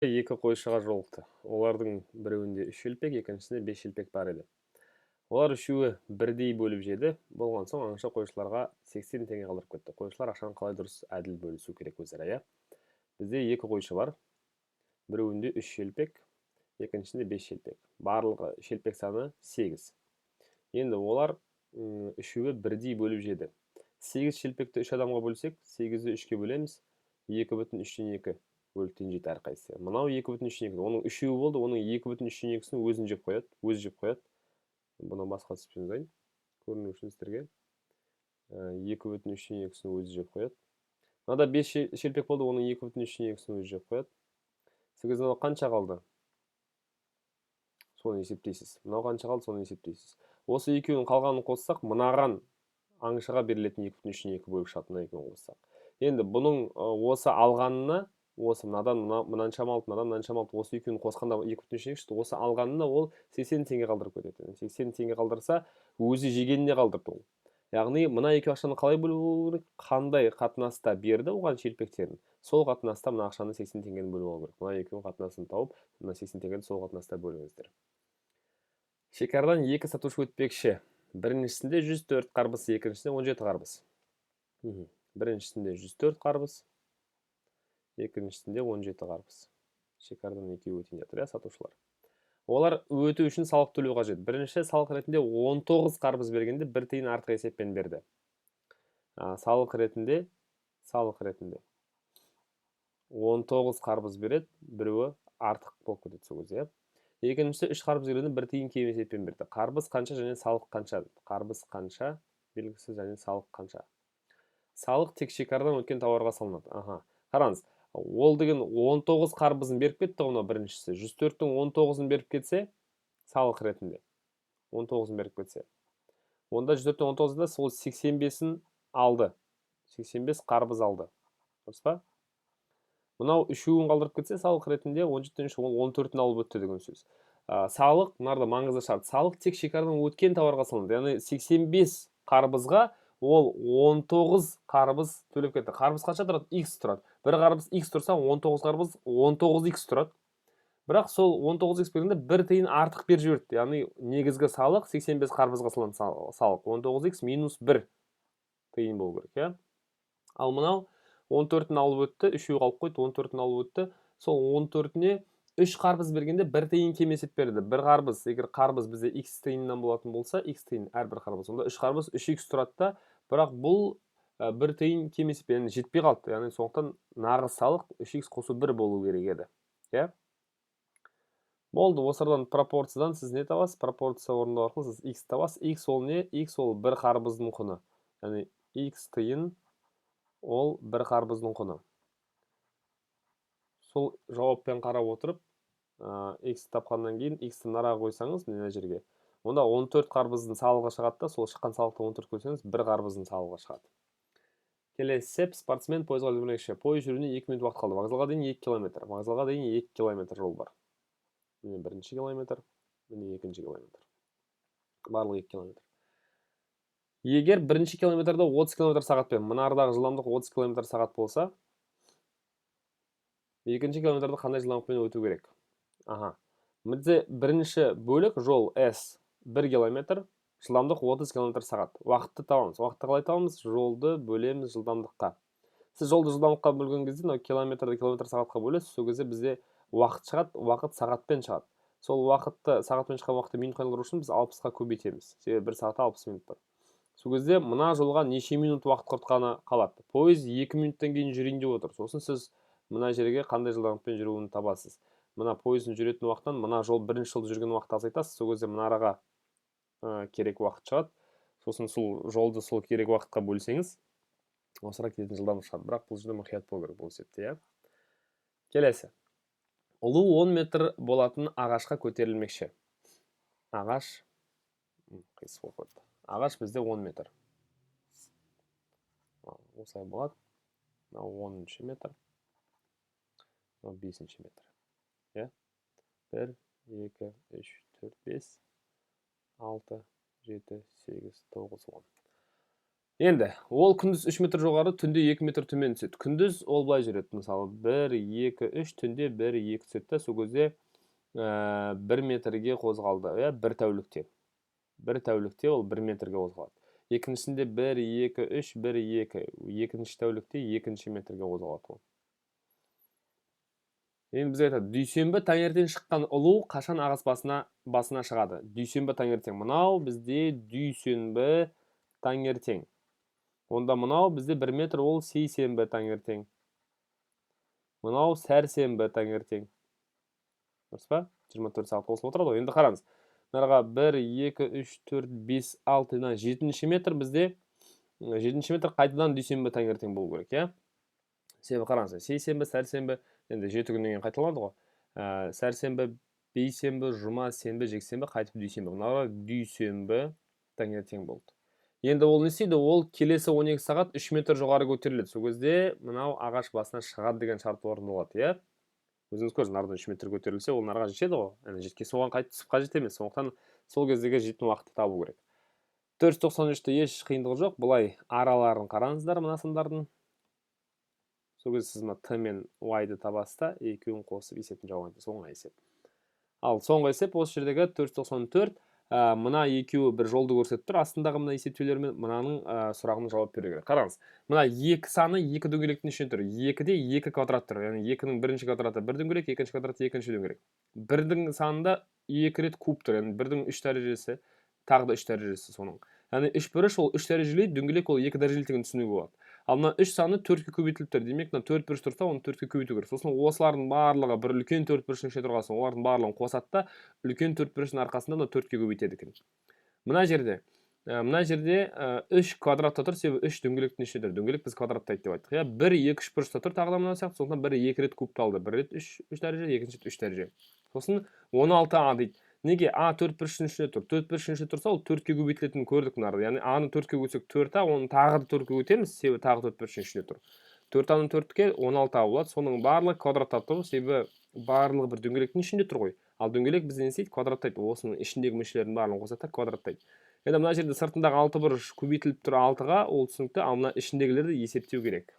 Екі қойшыға жолықты. Олардың біреуінде 3 шелпек, екіншісінде 5 шелпек бар еді. Олар үшеуі бірдей бөліп жеді. Болған соң аңшы қойшыларға 80 теңге қалдырып кетті. Қойшылар ақшаны қалай дұрыс әділ бөлісу керек өзара, иә? Бізде екі қойшы бар. Біреуінде 3 шелпек, екіншісінде 5 шелпек. Барлығы шелпек саны 8. Енді олар үшеуі бірдей бөліп жеді. 8 шелпекті 3 адамға бөлсек, 8-ді 3-ке бөлеміз. 2/3-2 бөліктен жеті әрқайсысы. Мынау 2/3-2. Оның үшеуі болды, оның 2/3-2-сін өзін жеп қояды, өзі жеп қояды. Бұны басқа түспен жазайын. Көріну үшін сіздерге 2/3-2-сін өзі жеп қояды. Мынада 5 шелпек болды, оның 2/3-2-сін өзі жеп қояды. Сізге мынау қанша қалды? Соны есептейсіз. Мынау қанша қалды, соны есептейсіз. Осы екеуінің қалғанын қоссақ, мынаған аңшыға берілетін 2/3-2 бөліп шығады, мына екеуін қоссақ. Енді бұның осы алғанына, осы мынадан мынаншама алды, мынадан мынаншама алды, осы екеуін қосқанда 2/3 шықты. Осы алғанына ол 80 теңге қалдырып кетеді. 80 теңге қалдырса, өзі жегеніне қалдырды ол. Яғни мына екі ақшаны қалай бөлу керек? Қандай қатынаста берді оған шелпектерін? Сол қатынаста мына ақшаны 80 теңгені бөліп алу керек. Мына екеуінің қатынасын тауып, мына 80 теңгені сол қатынаста бөліңіздер. Шекарадан екі сатушы өтпекші. Біріншісінде 104 қарбыз, екіншісінде 17 қарбыз. Біріншісінде 104 қарбыз, екіншісінде 17 қарбыз. Шекарадан екеуі өтейін жатыр, иә, сатушылар. Олар өту үшін салық төлеу қажет. Бірінші салық ретінде 19 қарбыз бергенде 1 тиын артық есеппен берді. Салық ретінде 19 қарбыз береді, біреуі артық болып кетеді сол кезде. Екіншісі 3 қарбыз бергенде 1 тиын кем есеппен берді. Қарбыз қанша және салық қанша? Қарбыз қанша, белгісіз және салық қанша? Салық тек шекарадан өткен тауарға салынады. Қараңыз, ол деген 19 қарбызын беріп кетті, оны біріншісі. 104-тің 19-ын беріп кетсе, салық ретінде. 19-ын беріп кетсе. Онда 104-тің 19-ында сол 85-ін алды. 85 қарбыз алды. Дұрыс па? Мынау үшеуін қалдырып кетсе, салық ретінде 17-тің 14-ін алып өтті деген сөз. Салық, мынарда маңызды шарт. Салық тек шекарадан өткен тауарға салынады. Яғни 85 қарбызға ол 19 қарбыз төлеп кетті. Қарбыз қанша тұрады? X тұрады. Бір қарбыз X тұрса, 19 қарбыз 19X тұрады. Бірақ сол 19X бергенде 1 тиын артық беріп жіберді. Яғни негізгі салық 85 қарбызға салынған салық. 19X минус 1 тиын болу керек, иә? Ал мынау 14-ін алып өтті, үшеу қалып қойды, 14-ін алып өтті. Сол 14-іне 3 қарбыз бергенде 1 тиын кем есеп берді. Бір қарбыз, егер қарбыз бізде X тиыннан болатын болса, X тиын әрбір қарбыз. Онда 3 қарбыз 3X тұрады да, бірақ бұл 1 тиын кем есеп, яғни жетпей қалды. Яғни сондықтан нағыз салық 3X қосу 1 болу керек еді. Иә? Болды, осыдан пропорциядан сіз не табасыз? Пропорция орындау арқылы сіз X табасыз. X ол не? X ол бір қарбыздың құны. Яғни X тиын ол бір қарбыздың құны. Сол жауаппен қарап отырып, X тапқаннан кейін X-ті нараға қойсаңыз, мына жерге. Онда 14 қарбыздың салығы шығады да, сол шыққан салықты 14 көрсеңіз, бір қарбыздың салығы шығады. Келесі, спортсмен пойызға жүрмекші. Пойыз жүруіне 2 минут уақыт қалды. Вокзалға дейін 2 километр. Вокзалға дейін 2 километр жол бар. Міне бірінші километр, міне екінші километр. Барлығы 2 километр. Егер бірінші километрді 30 км сағатпен, мына арадағы жылдамдық 30 км сағат болса, екінші километрді қандай жылдамдықпен өту керек? Бізде бірінші бөлік жол S 1 км, жылдамдық 30 км сағат. Уақытты табамыз. Уақытты қалай табамыз? Жолды бөлеміз жылдамдыққа. Сіз жолды жылдамдыққа бөлген кезде, километрді километр сағатқа бөлесіз, сол кезде бізде уақыт шығады, уақыт сағатпен шығады. Сол уақытты, сағатпен шыққан уақытты минутқа айналдыру үшін біз 60-қа көбейтеміз. Себебі 1 сағатта 60 минут бар. Сол кезде мына жолға неше минут уақыт құртқаны қалады. Пойыз 2 минуттан кейін жүрейін деп отыр. Сосын сіз мына жерге қандай жылдамдықпен жүруін табасыз. Мына пойыздың жүретін уақыттан мына жол бірінші жолды жүрген уақытты азайтасыз. Сол кезде мына араға керек уақыт шығады. Сосын сол жолды сол керек уақытқа бөлсеңіз, осыра кететін жылдамдық шығады. Бірақ бұл жерде мұқият болу керек бұл есепте, иә. Келесі. Ұлы 10 метр болатын ағашқа көтерілмекші. Ағаш қисық болып кетті. Ағаш бізде 10 метр. Осылай болады. 10-ші метр. 5-ші метр. 1, 2, 3, 4, 5, 6, 7, 8, 9, 10. 10 Енді ол күндіз 3 метр жоғары, түнде 2 метр төмен түседі. Күндіз ол былай жүреді. Мысалы 1, 2, 3, түнде 1, 2 түседі да, сол кезде 1 метрге қозғалды, иә, бір тәулікте. Бір тәулікте ол 1 метрге қозғалады. Екіншісінде 1, 2, 3, 1, 2. Екінші тәулікте 2 метрге қозғалады ол. Енді бізге айтады, дүйсенбі таңертең шыққан ұлу қашан ағыс басына шығады? Дүйсенбі таңертең. Мынау бізде дүйсенбі таңертең. Онда мынау бізде 1 метр, ол сейсенбі таңертең. Мынау сәрсенбі таңертең. Дұрыс па? 24 сағат қосылып отырады ғой. Енді қараңыз. Мынаға 1, 2, 3, 4, 5, 6, 7 метр бізде 7 метр қайтадан дүйсенбі таңертең болу керек, иә? Себебі қараңыз, сейсенбі, сәрсенбі, енді 7 күннен кейін қайталанады ғой. Сәрсенбі, бейсенбі, жұма, сенбі, жексенбі, қайтып дүйсенбі. Мынаға дүйсенбі таңертең болды. Енді ол не істейді? Ол келесі 12 сағат 3 метр жоғары көтеріледі. Сол кезде мынау ағаш басына шығады деген шарт орындалады, иә? Өзіңіз көріңіз, нардан 3 метр көтерілсе, ол нарға жетеді ғой. Яғни жеткенше оған қайтып түсіп қажет емес. Сондықтан сол кездегі жететін уақытты табу керек. 493-те еш қиындығы жоқ. Бұлай араларын қараңыздар мына сандардың. Сол кезде сіз мына Т мен Y-ды табасыз да, екеуін қосып есептің жауып айтасыз. Оңай есеп. Ал соңғы есеп осы жердегі 494. Мына екеуі бір жолды көрсетіп тұр. Астындағы мына есептеулермен мынаның сұрағына жауап беру керек. Қараңыз. Мына 2 саны 2 дөңгелектің ішінде тұр. 2-де 2 квадрат тұр. Яғни 2-ның бірінші квадраты 1 дөңгелек, екінші квадраты екінші дөңгелек. 1-дің санында 2 рет куб тұр. Яғни 1-дің 3 дәрежесі, тағы да 3 дәрежесі соның. Яғни 3 бұрыш ол 3 дәрежелі, дөңгелек ол 2 дәрежелі деген түсінуге болады. Ал мына 3 саны 4-ке көбейтіліп тұр. Демек, мына 4 бұрыш тұрса, оны 4-ке көбейту керек. Сосын осылардың барлығы бір үлкен 4 бұрыштың ішінде тұрған соң, олардың барлығын қосады да, үлкен 4 бұрыштың арқасында мына 4-ке көбейтеді екен. Мына жерде 3 квадратта тұр, себебі 3 дөңгелектің ішінде тұр. Дөңгелек біз квадратта деп айттық. 1, 2, 3 бұрышта тұр, тағы да мына сияқты. Сосын 1, 2 рет кубталды. 1 рет 3 дәреже, екінші рет 3 дәреже. Сосын 16А дейді. Неге? А 4 бұрыштың ішінде тұр. 4 бұрыштың ішінде тұрса, ол 4-ке көбейтілетінін көрдік мынада. Яғни А-ны 4-ке көбейтсек 4А, оны тағы да 4-ке көбейтеміз, себебі тағы 4 бұрыштың ішінде тұр. 4А-ны 4-ке 16А болады. Соның барлығы квадратта тұр, себебі барлығы бір дөңгелектің ішінде тұр ғой. Ал дөңгелек бізде не істейді? Квадраттайды. Осының ішіндегі мүшелердің барлығын қосады, квадраттайды. Енді мына жерде сыртындағы 6 бұрыш көбейтіліп тұр 6-ға, ол түсінікті, ал мына ішіндегілерді есептеу керек.